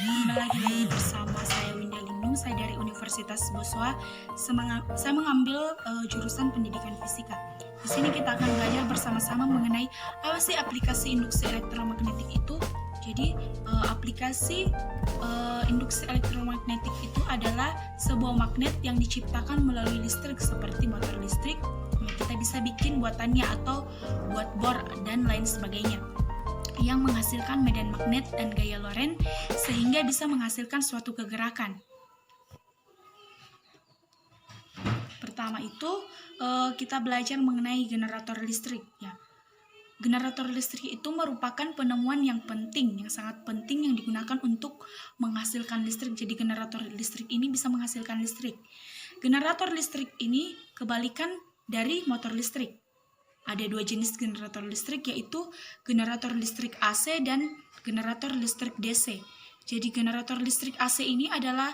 Kembali lagi bersama saya Winda Lindung, saya dari Universitas Boswa. Saya mengambil jurusan pendidikan fisika. Di sini kita akan belajar bersama-sama mengenai apa sih aplikasi induksi elektromagnetik itu. Jadi aplikasi induksi elektromagnetik itu adalah sebuah magnet yang diciptakan melalui listrik seperti motor listrik. Kita bisa bikin buatannya atau buat bor dan lain sebagainya, yang menghasilkan medan magnet dan gaya Lorentz sehingga bisa menghasilkan suatu kegerakan. Pertama itu kita belajar mengenai generator listrik ya. Generator listrik itu merupakan penemuan yang penting, yang sangat penting yang digunakan untuk menghasilkan listrik. Jadi generator listrik ini bisa menghasilkan listrik. Generator listrik ini kebalikan dari motor listrik. Ada dua jenis generator listrik, yaitu generator listrik AC dan generator listrik DC. Jadi generator listrik AC ini adalah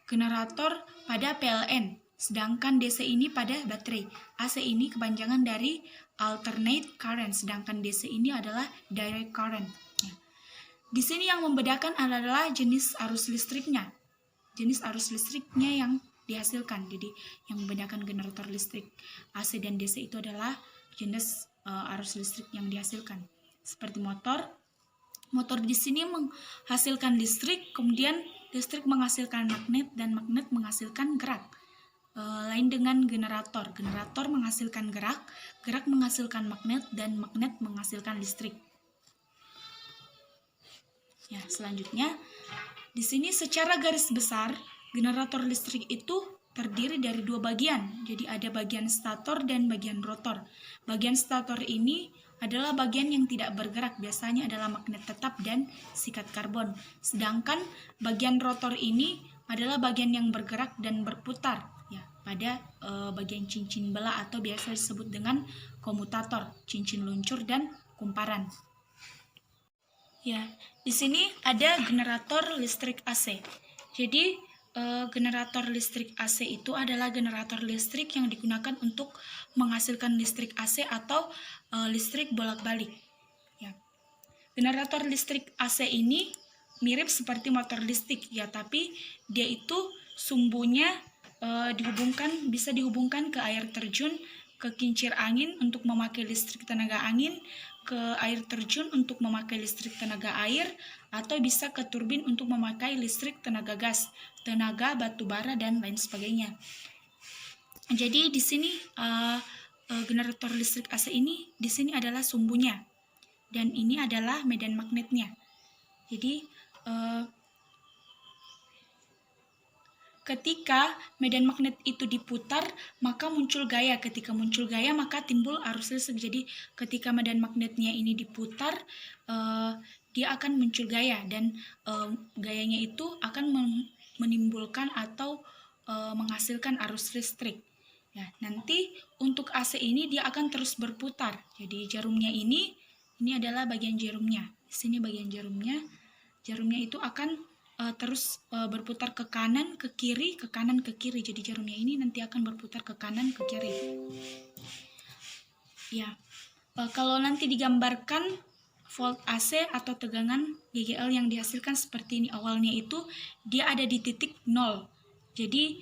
generator pada PLN, sedangkan DC ini pada baterai. AC ini kepanjangan dari alternate current, sedangkan DC ini adalah direct current. Di sini yang membedakan adalah jenis arus listriknya. Jenis arus listriknya yang dihasilkan. Jadi yang membedakan generator listrik AC dan DC itu adalah jenis arus listrik yang dihasilkan. Seperti motor di sini menghasilkan listrik, kemudian listrik menghasilkan magnet dan magnet menghasilkan gerak. Lain dengan generator menghasilkan gerak menghasilkan magnet dan magnet menghasilkan listrik. Ya, selanjutnya di sini secara garis besar generator listrik itu terdiri dari dua bagian. Jadi ada bagian stator dan bagian rotor. Bagian stator ini adalah bagian yang tidak bergerak, biasanya adalah magnet tetap dan sikat karbon. Sedangkan bagian rotor ini adalah bagian yang bergerak dan berputar ya, pada bagian cincin belah atau biasa disebut dengan komutator, cincin luncur dan kumparan. Ya, di sini ada generator listrik AC. Jadi generator listrik AC itu adalah generator listrik yang digunakan untuk menghasilkan listrik AC atau listrik bolak-balik. Ya. Generator listrik AC ini mirip seperti motor listrik ya, tapi dia itu sumbunya bisa dihubungkan ke air terjun, ke kincir angin untuk memakai listrik tenaga angin, ke air terjun untuk memakai listrik tenaga air, atau bisa ke turbin untuk memakai listrik tenaga gas, tenaga batu bara dan lain sebagainya. Jadi di sini generator listrik AC ini di sini adalah sumbunya dan ini adalah medan magnetnya. Jadi ketika medan magnet itu diputar, maka muncul gaya. Ketika muncul gaya, maka timbul arus listrik. Jadi ketika medan magnetnya ini diputar, dia akan muncul gaya, dan gayanya itu akan menimbulkan atau menghasilkan arus listrik. Ya, nanti untuk AC ini dia akan terus berputar. Jadi jarumnya ini adalah bagian jarumnya. Di sini bagian jarumnya. Jarumnya itu akan terus berputar ke kanan, ke kiri, ke kanan, ke kiri. Jadi jarumnya ini nanti akan berputar ke kanan, ke kiri. Ya, kalau nanti digambarkan volt AC atau tegangan GGL yang dihasilkan seperti ini. Awalnya itu dia ada di titik 0. Jadi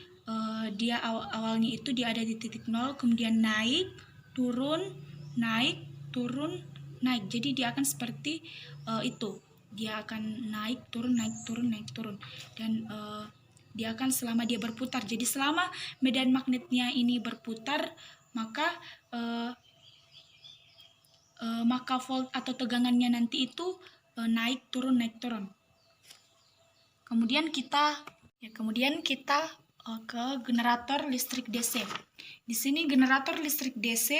dia awalnya itu dia ada di titik 0, kemudian naik, turun, naik, turun, naik. Jadi dia akan seperti itu. Dia akan naik, turun, naik, turun, naik, turun. Dan dia akan selama dia berputar. Jadi selama medan magnetnya ini berputar, maka volt atau tegangannya nanti itu naik, turun, naik, turun. Kemudian kita ke generator listrik DC. Di sini generator listrik DC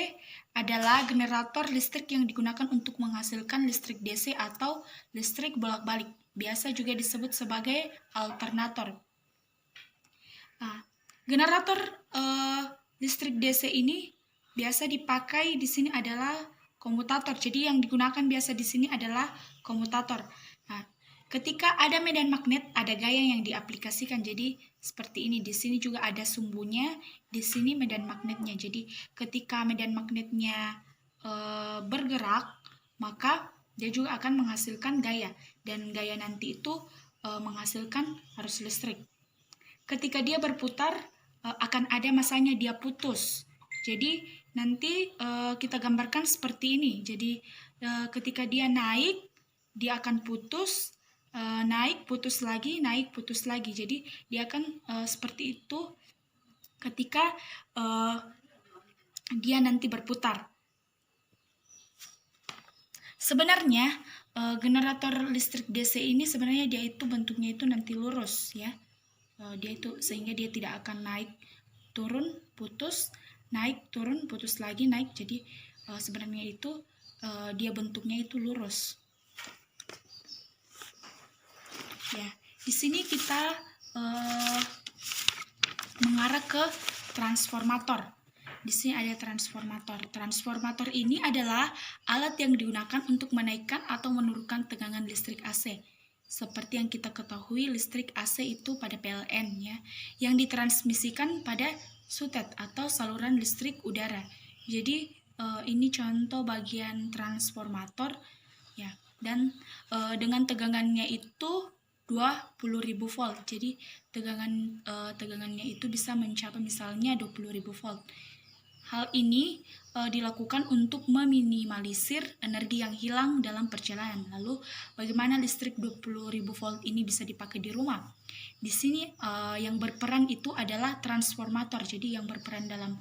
adalah generator listrik yang digunakan untuk menghasilkan listrik DC atau listrik bolak-balik. Biasa juga disebut sebagai alternator. Nah, generator listrik DC ini biasa dipakai di sini adalah komutator. Jadi yang digunakan biasa di sini adalah komutator. Nah, ketika ada medan magnet, ada gaya yang diaplikasikan. Jadi seperti ini. Di sini juga ada sumbunya, di sini medan magnetnya. Jadi ketika medan magnetnya bergerak, maka dia juga akan menghasilkan gaya. Dan gaya nanti itu menghasilkan arus listrik. Ketika dia berputar, akan ada masanya dia putus. Jadi nanti kita gambarkan seperti ini. Jadi ketika dia naik, dia akan putus, naik, putus lagi, naik, putus lagi. Jadi dia akan seperti itu ketika dia nanti berputar. Sebenarnya generator listrik DC ini sebenarnya dia itu bentuknya itu nanti lurus ya. Dia itu sehingga dia tidak akan naik turun putus, naik turun putus lagi naik. Jadi sebenarnya itu dia bentuknya itu lurus. Ya, di sini kita mengarah ke transformator. Di sini ada transformator. Transformator ini adalah alat yang digunakan untuk menaikkan atau menurunkan tegangan listrik AC. Seperti yang kita ketahui, listrik AC itu pada PLN ya, yang ditransmisikan pada sutet atau saluran listrik udara. Jadi ini contoh bagian transformator ya, dan dengan tegangannya itu 20.000 volt. Jadi tegangannya itu bisa mencapai misalnya 20.000 volt. Hal ini dilakukan untuk meminimalisir energi yang hilang dalam perjalanan. Lalu bagaimana listrik 20.000 volt ini bisa dipakai di rumah? Di sini yang berperan itu adalah transformator. Jadi yang berperan dalam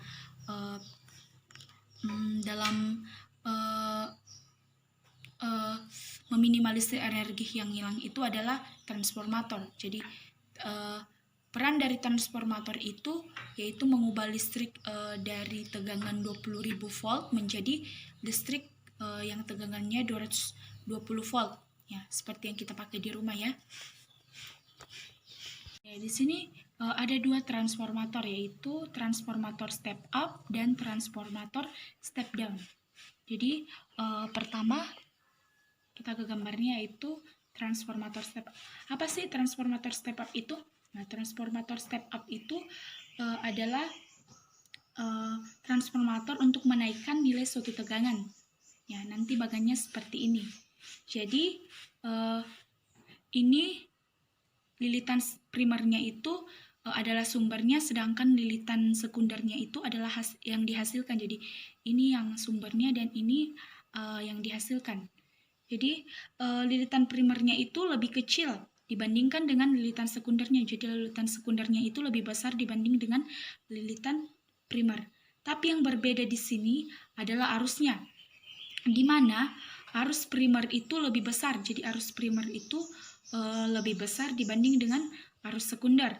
meminimalisir energi yang hilang itu adalah transformator. Jadi peran dari transformator itu yaitu mengubah listrik dari tegangan 20.000 volt menjadi listrik yang tegangannya 220 volt ya, seperti yang kita pakai di rumah ya. Ya, di sini ada dua transformator, yaitu transformator step up dan transformator step down. Jadi pertama kita ke gambarnya, yaitu transformator step up. Apa sih transformator step up itu? Nah, transformator step up itu adalah transformator untuk menaikkan nilai suatu tegangan. Ya, nanti bagannya seperti ini. Jadi ini lilitan primernya itu adalah sumbernya, sedangkan lilitan sekundernya itu adalah yang dihasilkan. Jadi ini yang sumbernya dan ini yang dihasilkan. Jadi lilitan primernya itu lebih kecil dibandingkan dengan lilitan sekundernya. Jadi lilitan sekundernya itu lebih besar dibanding dengan lilitan primer. Tapi yang berbeda di sini adalah arusnya, di mana arus primer itu lebih besar. Jadi arus primer itu lebih besar dibanding dengan arus sekunder.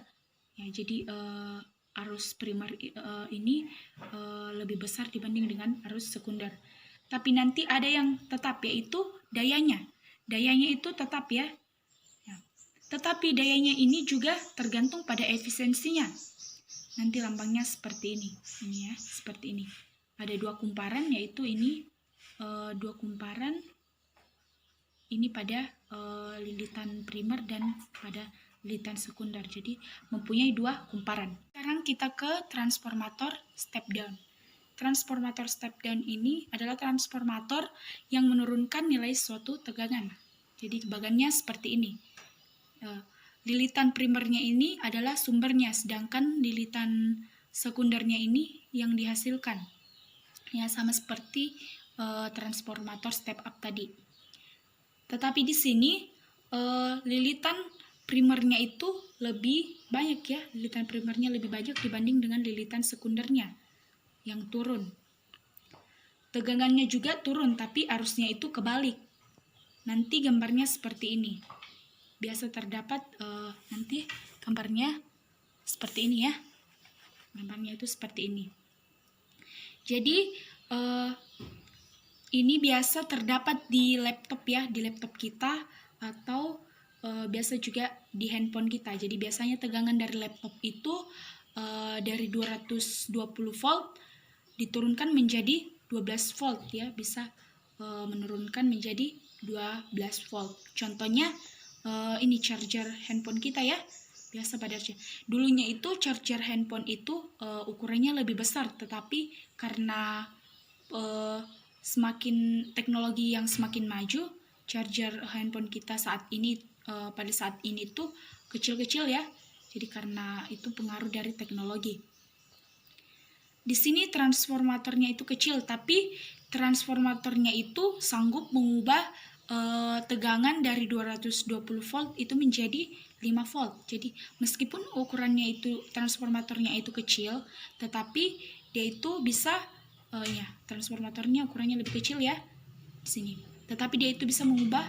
Ya, jadi arus primer ini lebih besar dibanding dengan arus sekunder. Tapi nanti ada yang tetap, yaitu dayanya. Dayanya itu tetap ya. Tetapi dayanya ini juga tergantung pada efisiensinya. Nanti lambangnya seperti ini. Ini ya, seperti ini. Ada dua kumparan, yaitu ini dua kumparan. Ini pada lilitan primer dan pada lilitan sekunder. Jadi mempunyai dua kumparan. Sekarang kita ke transformator step down. Transformator step down ini adalah transformator yang menurunkan nilai suatu tegangan. Jadi bagannya seperti ini. Lilitan primernya ini adalah sumbernya, sedangkan lilitan sekundernya ini yang dihasilkan. Ya, sama seperti transformator step up tadi. Tetapi di sini lilitan primernya itu lebih banyak ya. Lilitan primernya lebih banyak dibanding dengan lilitan sekundernya yang turun. Tegangannya juga turun, tapi arusnya itu kebalik. Nanti gambarnya seperti ini. Biasa terdapat nanti gambarnya seperti ini ya. Gambarnya itu seperti ini. Jadi ini biasa terdapat di laptop ya, di laptop kita, atau biasa juga di handphone kita. Jadi biasanya tegangan dari laptop itu dari 220 volt diturunkan menjadi 12 volt ya, bisa menurunkan menjadi 12 volt. Contohnya ini charger handphone kita ya, biasa pada dulunya itu charger handphone itu ukurannya lebih besar, tetapi karena semakin teknologi yang semakin maju, charger handphone kita saat ini pada saat ini tuh kecil-kecil ya. Jadi karena itu pengaruh dari teknologi. Di sini transformatornya itu kecil, tapi transformatornya itu sanggup mengubah tegangan dari 220 volt itu menjadi 5 volt. Jadi meskipun ukurannya itu transformatornya itu kecil, tetapi dia itu bisa transformatornya ukurannya lebih kecil ya di sini. Tetapi dia itu bisa mengubah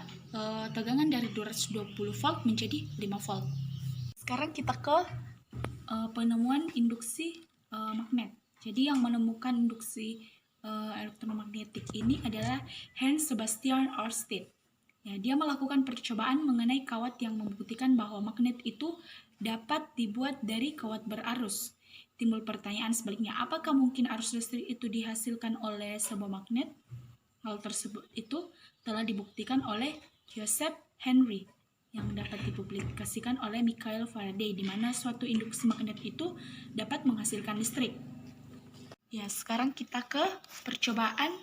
tegangan dari 220 volt menjadi 5 volt. Sekarang kita ke penemuan induksi magnet. Jadi yang menemukan induksi elektromagnetik ini adalah Hans Sebastian Ørsted. Ya, dia melakukan percobaan mengenai kawat yang membuktikan bahwa magnet itu dapat dibuat dari kawat berarus. Timbul pertanyaan sebaliknya, apakah mungkin arus listrik itu dihasilkan oleh sebuah magnet? Hal tersebut itu telah dibuktikan oleh Joseph Henry yang dapat dipublikasikan oleh Michael Faraday, di mana suatu induksi magnet itu dapat menghasilkan listrik. Ya, sekarang kita ke percobaan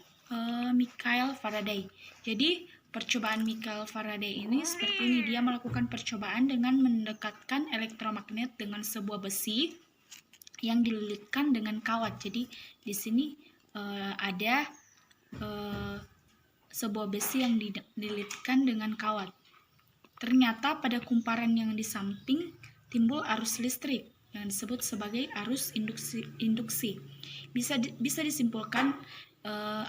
Michael Faraday. Jadi, percobaan Michael Faraday ini seperti ini. Dia melakukan percobaan dengan mendekatkan elektromagnet dengan sebuah besi yang dililitkan dengan kawat. Jadi, di sini ada sebuah besi yang dililitkan dengan kawat. Ternyata pada kumparan yang di samping timbul arus listrik yang disebut sebagai arus induksi. Bisa disimpulkan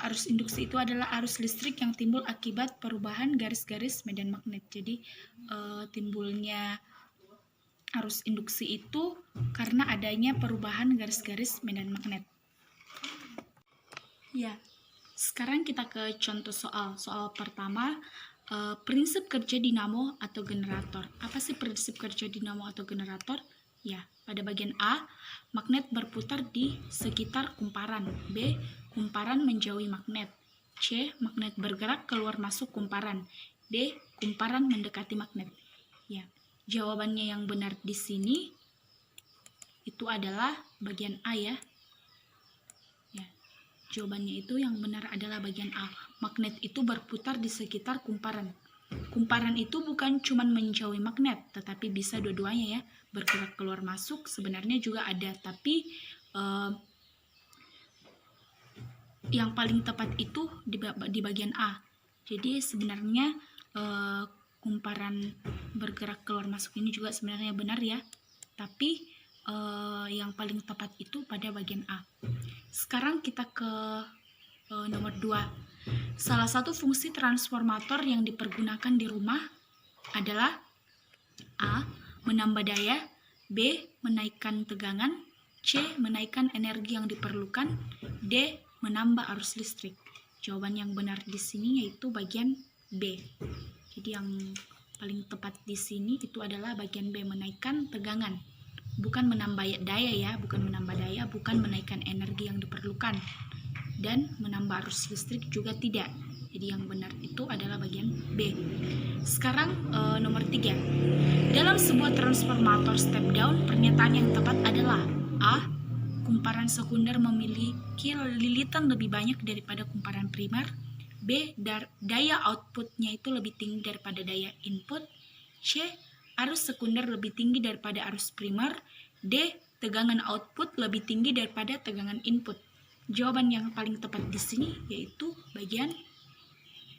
arus induksi itu adalah arus listrik yang timbul akibat perubahan garis-garis medan magnet. Jadi timbulnya arus induksi itu karena adanya perubahan garis-garis medan magnet. Ya, sekarang kita ke contoh soal. Soal pertama, prinsip kerja dinamo atau generator. Apa sih prinsip kerja dinamo atau generator? Ya, pada bagian A, magnet berputar di sekitar kumparan. B, kumparan menjauhi magnet. C, magnet bergerak keluar masuk kumparan. D, kumparan mendekati magnet. Ya, jawabannya yang benar di sini itu adalah bagian A ya. Ya, jawabannya itu yang benar adalah bagian A. Magnet itu berputar di sekitar kumparan. Kumparan itu bukan cuma menjauhi magnet, tetapi bisa dua-duanya ya, bergerak keluar masuk sebenarnya juga ada, tapi yang paling tepat itu di bagian A. Jadi sebenarnya kumparan bergerak keluar masuk ini juga sebenarnya benar ya, tapi yang paling tepat itu pada bagian A. Sekarang kita ke nomor 2. Salah satu fungsi transformator yang dipergunakan di rumah adalah A, menambah daya, B, menaikkan tegangan, C, menaikkan energi yang diperlukan, D, menambah arus listrik. Jawaban yang benar di sini yaitu bagian B. Jadi yang paling tepat di sini itu adalah bagian B, menaikkan tegangan. Bukan menambah daya ya, bukan menambah daya, bukan menaikkan energi yang diperlukan. Dan menambah arus listrik juga tidak. Jadi yang benar itu adalah bagian B. Sekarang nomor 3. Dalam sebuah transformator step down, pernyataan yang tepat adalah A, kumparan sekunder memiliki lilitan lebih banyak daripada kumparan primer. B, daya outputnya itu lebih tinggi daripada daya input. C, arus sekunder lebih tinggi daripada arus primer. D, tegangan output lebih tinggi daripada tegangan input. Jawaban yang paling tepat di sini yaitu bagian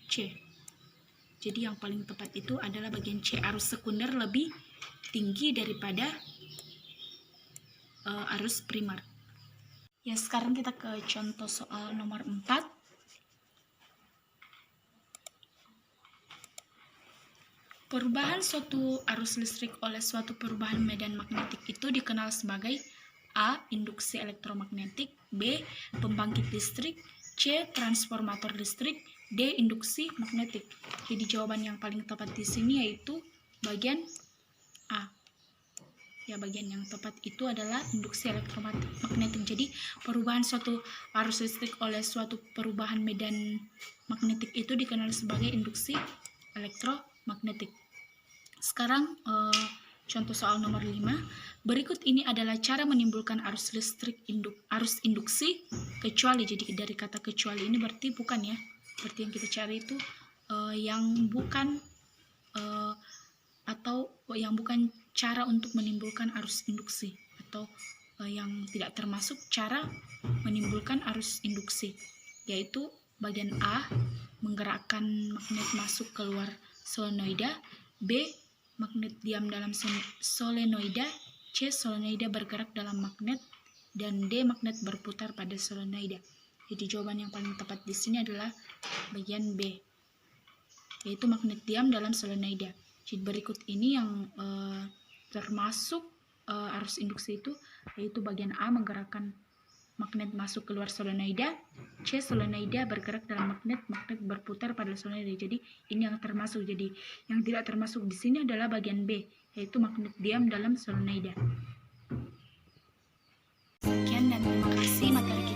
C. Jadi yang paling tepat itu adalah bagian C, arus sekunder lebih tinggi daripada arus primer. Ya, sekarang kita ke contoh soal nomor 4. Perubahan suatu arus listrik oleh suatu perubahan medan magnetik itu dikenal sebagai A, induksi elektromagnetik, B, pembangkit listrik, C, transformator listrik, D, induksi magnetik. Jadi jawaban yang paling tepat di sini yaitu bagian A. Ya, bagian yang tepat itu adalah induksi elektromagnetik. Jadi perubahan suatu arus listrik oleh suatu perubahan medan magnetik itu dikenal sebagai induksi elektromagnetik. Sekarang contoh soal nomor 5. Berikut ini adalah cara menimbulkan arus listrik arus induksi kecuali. Jadi dari kata kecuali ini berarti bukan ya. Berarti yang kita cari itu yang bukan atau yang bukan cara untuk menimbulkan arus induksi, atau yang tidak termasuk cara menimbulkan arus induksi, yaitu bagian A, menggerakkan magnet masuk keluar solenoida, B, magnet diam dalam solenoida, C, solenoida bergerak dalam magnet, dan D, magnet berputar pada solenoida. Jadi jawaban yang paling tepat di sini adalah bagian B, yaitu magnet diam dalam solenoida. Jadi berikut ini yang termasuk arus induksi itu, yaitu bagian A, menggerakkan magnet masuk keluar solenoida, C, solenoida bergerak dalam magnet, magnet berputar pada solenoida. Jadi ini yang termasuk. Jadi yang tidak termasuk di sini adalah bagian B, yaitu magnet diam dalam solenoida. Sekian dan terima kasih materi